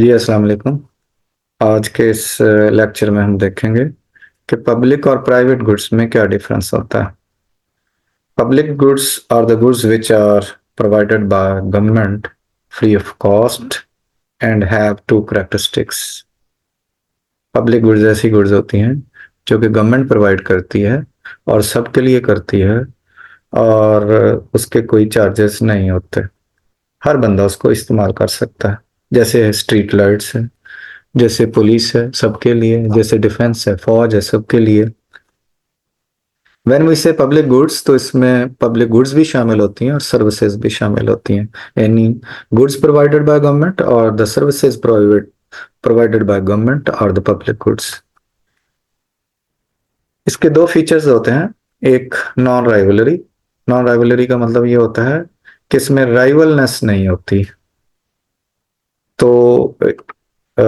जी अस्सलाम वालेकुम। आज के इस लेक्चर में हम देखेंगे कि पब्लिक और प्राइवेट गुड्स में क्या डिफरेंस होता है। Public goods are the goods which are provided by government free of cost and have two characteristics. Public goods ऐसी गुड्स होती हैं जो कि गवर्नमेंट प्रोवाइड करती है और सबके लिए करती है, और उसके कोई चार्जेस नहीं होते। हर बंदा उसको इस्तेमाल कर सकता है। जैसे स्ट्रीट लाइट्स है, जैसे पुलिस है सबके लिए, जैसे डिफेंस है, फौज है सबके लिए। व्हेन वी से पब्लिक गुड्स, तो इसमें पब्लिक गुड्स भी शामिल होती हैं और सर्विसेज भी शामिल होती हैं। Any goods provided by government और the services provided by government और द पब्लिक गुड्स। इसके दो फीचर्स होते हैं। एक नॉन राइवलरी। नॉन राइवलरी का मतलब ये होता है कि इसमें राइवलनेस नहीं होती। तो अ,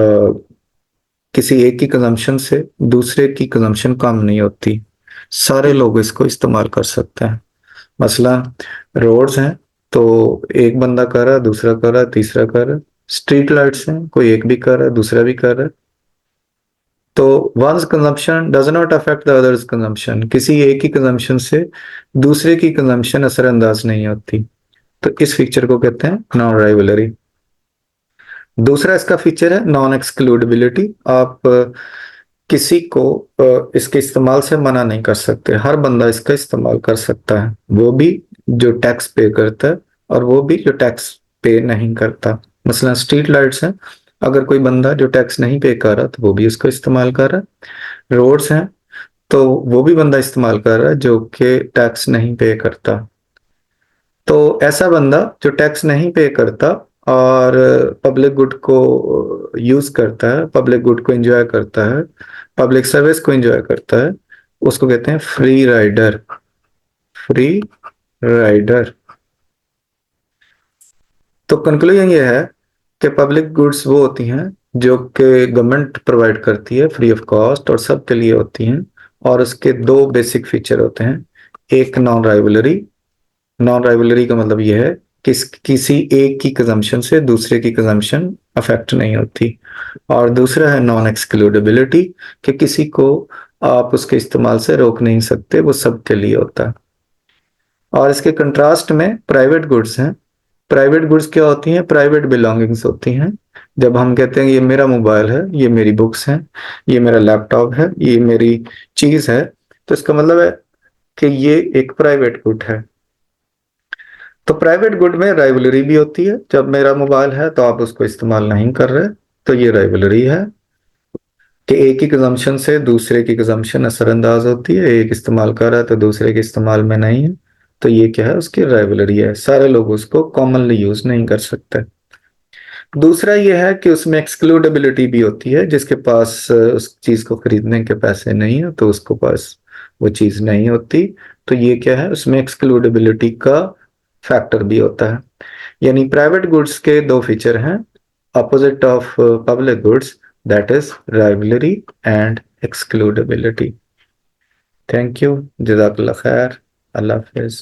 किसी एक की कंजम्पशन से दूसरे की कंजम्पशन कम नहीं होती। सारे लोग इसको इस्तेमाल कर सकते हैं। मसला रोड्स हैं, तो एक बंदा कर रहा है, दूसरा कर रहा है, तीसरा कर रहा है। स्ट्रीट लाइट्स हैं, कोई एक भी कर रहा है, दूसरा भी कर रहा है। तो once consumption does not affect the others consumption. किसी एक की कंजम्पशन से दूसरे की कंजम्पशन असरअंदाज नहीं होती। तो इस फीचर को कहते हैं नॉन राइवलरी। दूसरा इसका फीचर है नॉन एक्सक्लूडेबिलिटी। आप किसी को इसके इस्तेमाल से मना नहीं कर सकते। हर बंदा इसका इस्तेमाल कर सकता है, वो भी जो टैक्स पे करता है और वो भी जो टैक्स पे नहीं करता। मसलन स्ट्रीट लाइट्स हैं, अगर कोई बंदा जो टैक्स नहीं पे कर रहा तो वो भी उसको इस्तेमाल कर रहा है। रोड्स हैं, तो वो भी बंदा इस्तेमाल कर रहा है जो कि टैक्स नहीं पे करता। तो ऐसा बंदा जो टैक्स नहीं पे करता और पब्लिक गुड को यूज करता है, पब्लिक गुड को एंजॉय करता है, पब्लिक सर्विस को एंजॉय करता है, उसको कहते हैं फ्री राइडर। Free rider. तो कंक्लूजन ये है कि पब्लिक गुड्स वो होती हैं जो कि गवर्नमेंट प्रोवाइड करती है फ्री ऑफ कॉस्ट और सबके लिए होती हैं, और उसके दो बेसिक फीचर होते हैं। एक नॉन राइवलरी। नॉन राइवलरी का मतलब यह है कि किसी एक की कंजम्पशन से दूसरे की कंजम्पशन अफेक्ट नहीं होती। और दूसरा है नॉन एक्सक्लूडेबिलिटी, कि किसी को आप उसके इस्तेमाल से रोक नहीं सकते, वो सबके लिए होता है। और इसके कंट्रास्ट में प्राइवेट गुड्स हैं। प्राइवेट गुड्स क्या होती हैं? प्राइवेट बिलोंगिंग्स होती हैं। जब हम कहते हैं ये मेरा मोबाइल है, ये मेरी बुक्स हैं, ये मेरा लैपटॉप है, ये मेरी चीज है, तो इसका मतलब है कि ये एक प्राइवेट गुड है। तो प्राइवेट गुड में राइवलरी भी होती है। जब मेरा मोबाइल है तो आप उसको इस्तेमाल नहीं कर रहे, तो ये राइवलरी है कि एक ही कंजम्पशन से दूसरे की कंजम्पशन असरअंदाज होती है। एक इस्तेमाल कर रहा है तो दूसरे के इस्तेमाल में नहीं है, तो ये क्या है? उसकी राइवलरी है। सारे लोग उसको कॉमनली यूज नहीं कर सकते। दूसरा ये है कि उसमें एक्सक्लूडेबिलिटी भी होती है। जिसके पास उस चीज को खरीदने के पैसे नहीं है तो उसको पास वो चीज नहीं होती। तो ये क्या है? उसमें एक्सक्लूडेबिलिटी का फैक्टर भी होता है। यानी प्राइवेट गुड्स के दो फीचर हैं, opposite of public goods, that is rivalry and excludability. Thank you. जज़ाकल्लाह खैर। अल्लाह हाफिज।